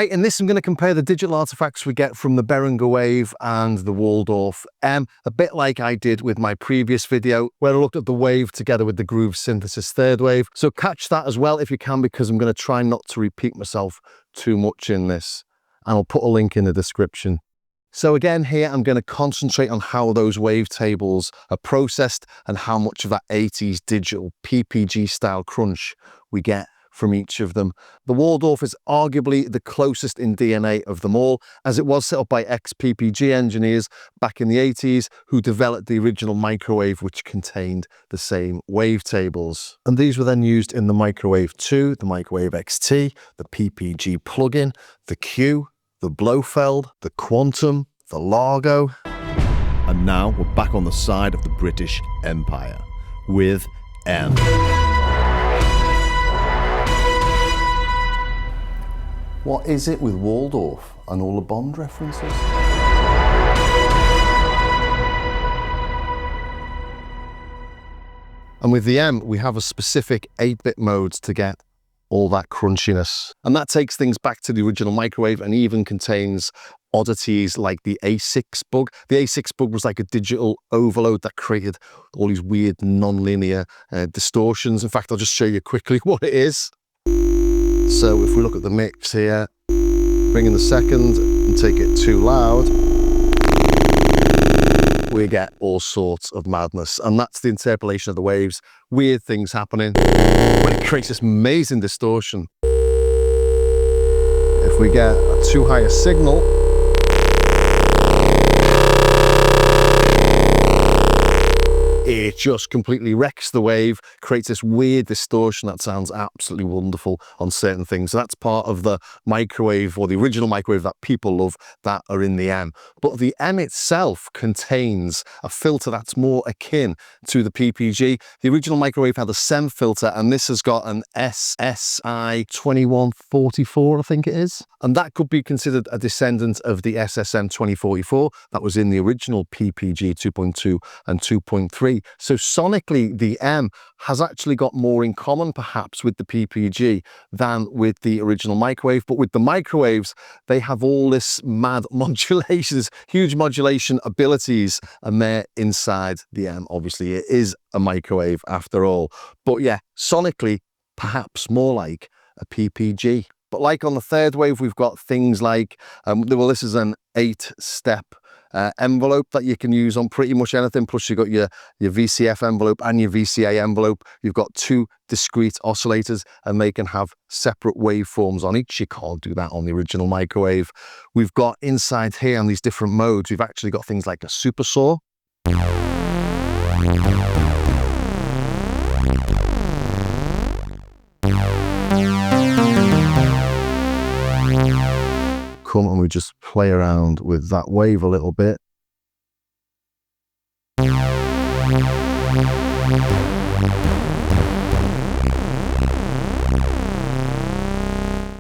In this I'm going to compare the digital artifacts we get from the Behringer WAVE and the Waldorf M, a bit like I did with my previous video where I looked at the WAVE together with the Groove Synthesis third wave. So catch that as well if you can, because I'm going to try not to repeat myself too much in this. And I'll put a link in the description. So again, here I'm going to concentrate on how those wavetables are processed and how much of that 80s digital PPG style crunch we get from each of them. The Waldorf is arguably the closest in DNA of them all, as it was set up by ex-PPG engineers back in the 80s who developed the original microwave which contained the same wavetables. And these were then used in the Microwave 2, the Microwave XT, the PPG plugin, the Q, the Blofeld, the Quantum, the Largo. And now we're back on the side of the British Empire with M. What is it with Waldorf and all the Bond references? And with the M, we have a specific 8-bit modes to get all that crunchiness. And that takes things back to the original microwave and even contains oddities like the ASIC bug. The ASIC bug was like a digital overload that created all these weird non-linear distortions. In fact, I'll just show you quickly what it is. So if we look at the mix here, bring in the second and take it too loud, we get all sorts of madness. And that's the interpolation of the waves. Weird things happening, but it creates this amazing distortion. If we get a too high a signal, it just completely wrecks the wave, creates this weird distortion that sounds absolutely wonderful on certain things. So that's part of the microwave, or the original microwave that people love, that are in the M. But the M itself contains a filter that's more akin to the PPG. The original microwave had a SEM filter, and this has got an SSI 2144, I think it is. And that could be considered a descendant of the SSM 2044 that was in the original PPG 2.2 and 2.3. So sonically, the M has actually got more in common perhaps with the PPG than with the original microwave. But with the microwaves, they have all this mad modulations, huge modulation abilities, and they're inside the M. Obviously, it is a microwave after all. But yeah, sonically, perhaps more like a PPG. But like on the third wave, we've got things like, well, this is an 8-step envelope that you can use on pretty much anything. Plus you've got your VCF envelope and your VCA envelope. You've got 2 discrete oscillators and they can have separate waveforms on each. You can't do that on the original microwave. We've got inside here on these different modes, we've actually got things like a supersaw. Come and we just play around with that wave a little bit.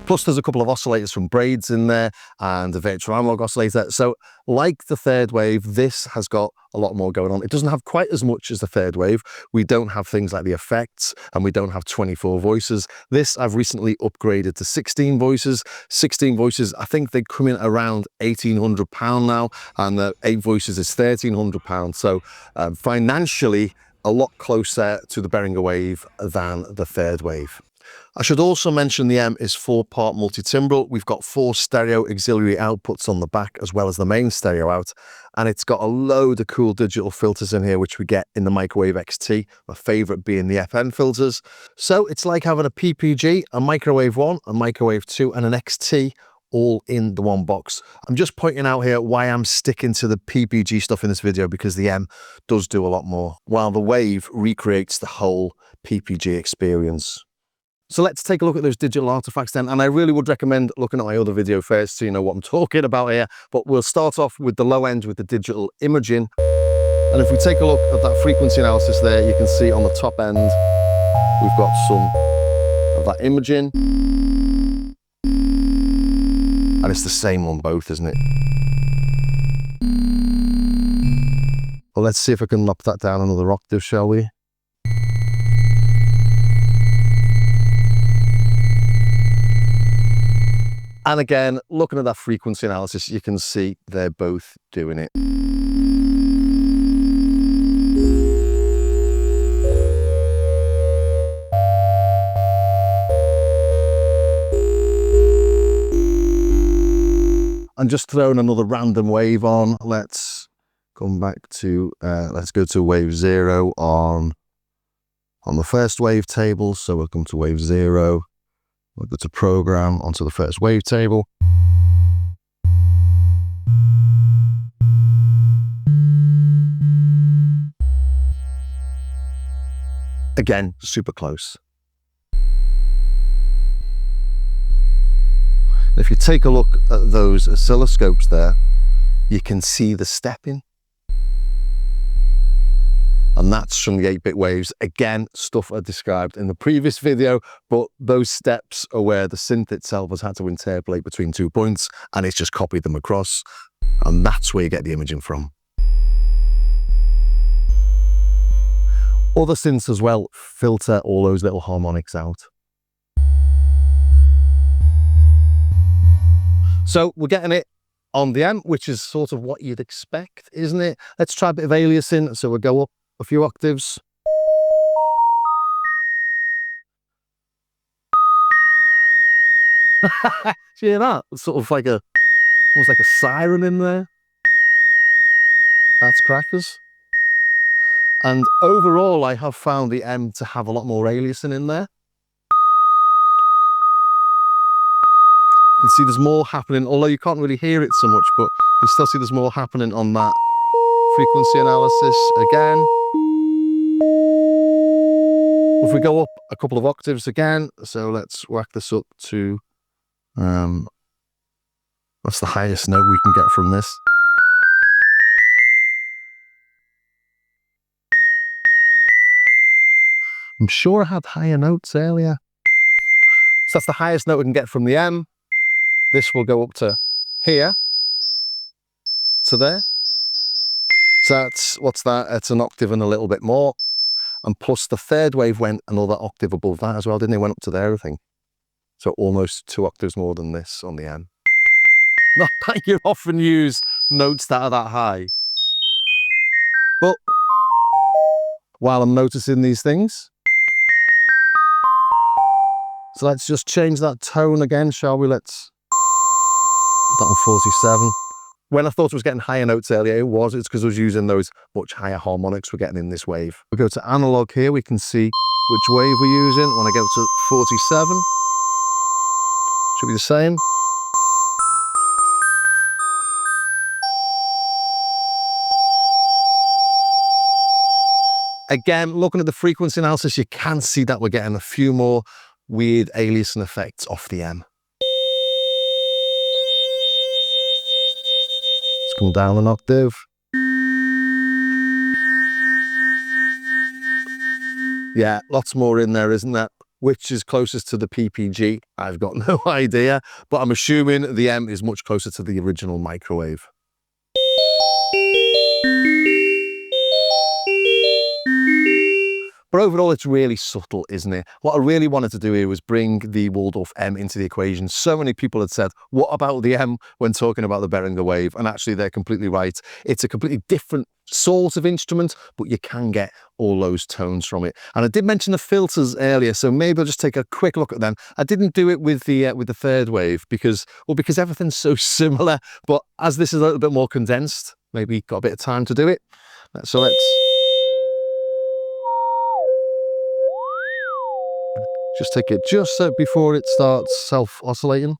Plus there's a couple of oscillators from Braids in there and a virtual analog oscillator. So like the third wave, this has got a lot more going on. It doesn't have quite as much as the third wave. We don't have things like the effects, and we don't have 24 voices. This I've recently upgraded to 16 voices. 16 voices, I think they come in around £1,800 now, and the 8 voices is £1,300. So financially, a lot closer to the Behringer WAVE than the third wave. I should also mention the M is 4-part multitimbral. We've got 4 stereo auxiliary outputs on the back as well as the main stereo out, and it's got a load of cool digital filters in here which we get in the Microwave XT, my favourite being the FN filters. So it's like having a PPG, a Microwave 1, a Microwave 2 and an XT all in the one box. I'm just pointing out here why I'm sticking to the PPG stuff in this video, because the M does do a lot more, while the Wave recreates the whole PPG experience. So let's take a look at those digital artifacts then, and I really would recommend looking at my other video first so you know what I'm talking about here. But we'll start off with the low end with the digital imaging, and if we take a look at that frequency analysis there, you can see on the top end we've got some of that imaging, and it's the same on both, isn't it? Well, let's see if I can knock that down another octave, shall we? And again, looking at that frequency analysis, you can see they're both doing it. And just throwing another random wave on. Let's come back to, let's go to wave 0 on the first wave table. So we'll come to wave 0. We'll go to program onto the first wave table. Again, super close. If you take a look at those oscilloscopes there, you can see the stepping. And that's from the 8-bit waves. Again, stuff I described in the previous video, but those steps are where the synth itself has had to interpolate between 2 points, and it's just copied them across. And that's where you get the imaging from. Other synths as well filter all those little harmonics out. So we're getting it on the M, which is sort of what you'd expect, isn't it? Let's try a bit of aliasing. So we'll go up a few octaves. See that? It's sort of like almost like a siren in there. That's crackers. And overall, I have found the M to have a lot more aliasing in there. You can see there's more happening, although you can't really hear it so much, but you can still see there's more happening on that frequency analysis again. If we go up a couple of octaves again, so let's whack this up to, what's the highest note we can get from this? I'm sure I had higher notes earlier. So that's the highest note we can get from the M. This will go up to here, to there. So that's, what's that? It's an octave and a little bit more. And plus the third wave went another octave above that as well, didn't it? Went up to there, I think. So almost 2 octaves more than this on the M. Not that you often use notes that are that high. But while I'm noticing these things, so let's just change that tone again, shall we? Let's put that on 47. When I thought I was getting higher notes earlier, it's because I was using those much higher harmonics we're getting in this wave. We go to analog here, we can see which wave we're using. When I get up to 47, should be the same. Again, looking at the frequency analysis, you can see that we're getting a few more weird aliasing effects off the M. Let's come down an octave. Yeah, lots more in there, isn't there? Which is closest to the PPG? I've got no idea, but I'm assuming the M is much closer to the original microwave. But overall, it's really subtle, isn't it? What I really wanted to do here was bring the Waldorf M into the equation. So many people had said, what about the M when talking about the Behringer WAVE? And actually, they're completely right. It's a completely different sort of instrument, but you can get all those tones from it. And I did mention the filters earlier, so maybe I'll just take a quick look at them. I didn't do it with the third wave because everything's so similar. But as this is a little bit more condensed, maybe got a bit of time to do it. So let's just take it just before it starts self-oscillating.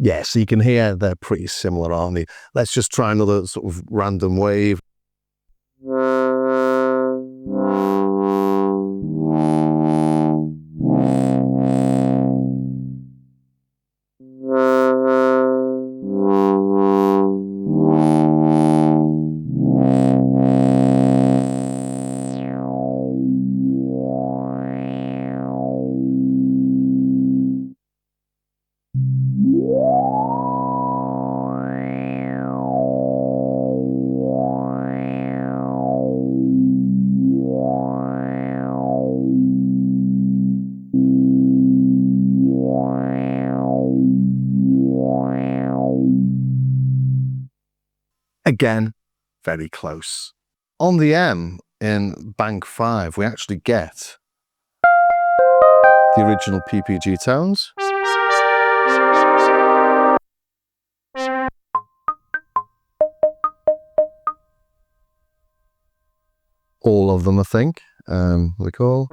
Yeah, so you can hear they're pretty similar, aren't they? Let's just try another sort of random wave. Again, very close. On the M in Bank 5, we actually get the original PPG tones. All of them, I think. Recall.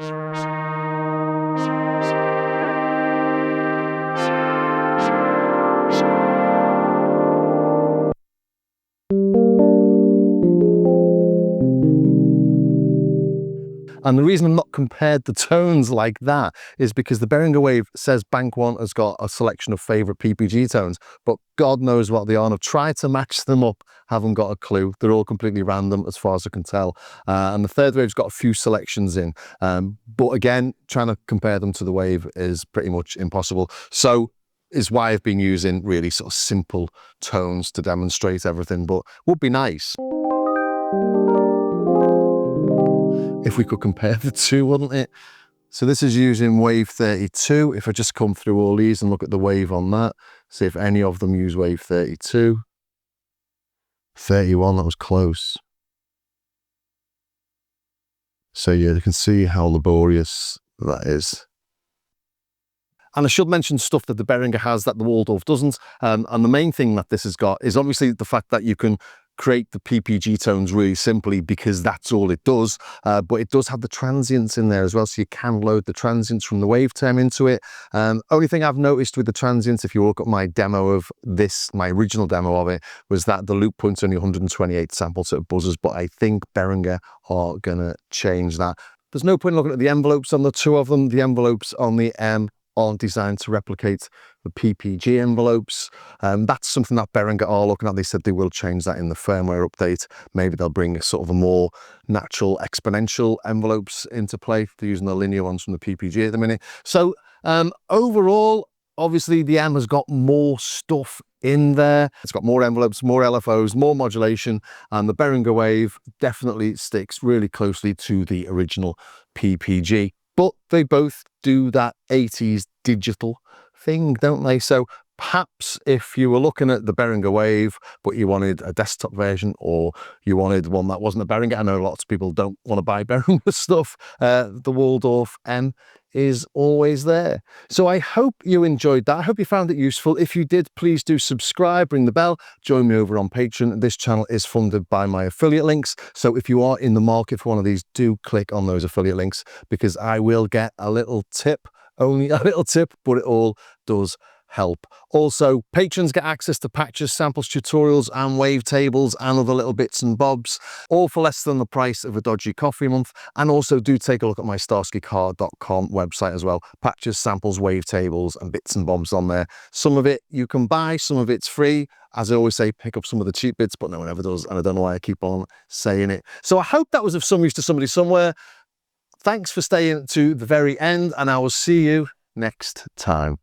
And the reason I'm not compared the tones like that is because the Behringer WAVE says Bank 1 has got a selection of favourite PPG tones, but God knows what they are. And I've tried to match them up, haven't got a clue. They're all completely random as far as I can tell. And the third wave's got a few selections in. But again, trying to compare them to the Wave is pretty much impossible. So is why I've been using really sort of simple tones to demonstrate everything, but would be nice if we could compare the two, wouldn't it? So this is using Wave 32. If I just come through all these and look at the wave on that, see if any of them use Wave 32. 31, that was close. So yeah, you can see how laborious that is. And I should mention stuff that the Behringer has that the Waldorf doesn't. And the main thing that this has got is obviously the fact that you can create the PPG tones really simply because that's all it does. But it does have the transients in there as well, so you can load the transients from the waveterm into it. Only thing I've noticed with the transients, if you look at my demo of this, my original demo of it, was that the loop point's only 128 samples, so it buzzes, but I think Behringer are gonna change that. There's no point looking at the envelopes on the two of them. The envelopes on the M aren't designed to replicate the PPG envelopes. That's something that Behringer are looking at. They said they will change that in the firmware update. Maybe they'll bring a sort of a more natural exponential envelopes into play. They're using the linear ones from the PPG at the minute. So overall, obviously the M has got more stuff in there. It's got more envelopes, more LFOs, more modulation, and the Behringer WAVE definitely sticks really closely to the original PPG. But they both do that 80s digital thing, don't they? So perhaps if you were looking at the Behringer WAVE, but you wanted a desktop version, or you wanted one that wasn't a Behringer, I know lots of people don't want to buy Behringer stuff, the Waldorf M is always there. So I hope you enjoyed that. I hope you found it useful. If you did, please do subscribe, ring the bell, join me over on Patreon. This channel is funded by my affiliate links. So if you are in the market for one of these, do click on those affiliate links because I will get a little tip, only a little tip, but it all does help. Also, patrons get access to patches, samples, tutorials, and wavetables and other little bits and bobs, all for less than the price of a dodgy coffee a month. And also do take a look at my starskycar.com website as well. Patches, samples, wavetables, and bits and bobs on there. Some of it you can buy, some of it's free. As I always say, pick up some of the cheap bits, but no one ever does, and I don't know why I keep on saying it. So I hope that was of some use to somebody somewhere. Thanks for staying to the very end, and I will see you next time.